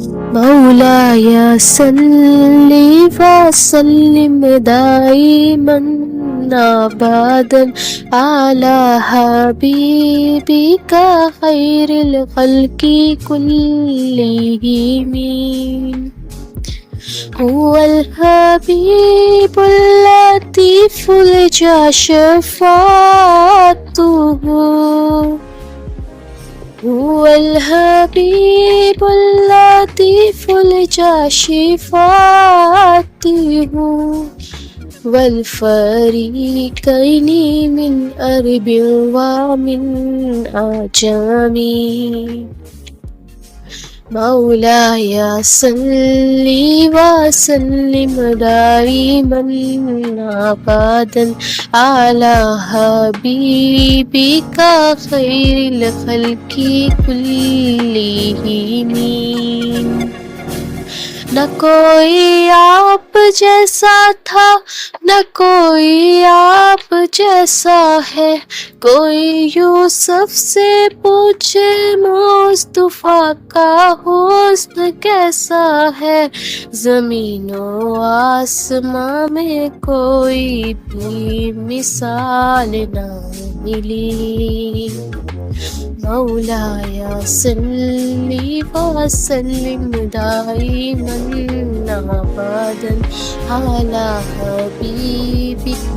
مولاي صل وسلم دائما أبدا على حبيبك خير الخلق كلهم. هو الحبيب اللطيف الجا شفاعته. هو الحبيب اللطيف الجا شفاعته. والفريقين من أرب ومن عجم. مولاي صل وسلم دائما أبدا على حبيبك خير الخلق كلهم. نہ کوئی آپ جیسا تھا نہ کوئی آپ جیسا ہے. کوئی یوسف سے پوچھے مصطفیٰ کا حسن کیسا ہے. زمین و آسماں میں کوئی بھی مثال نہ ملی. مولاي صل وسلم دائما أبدا على حبيبك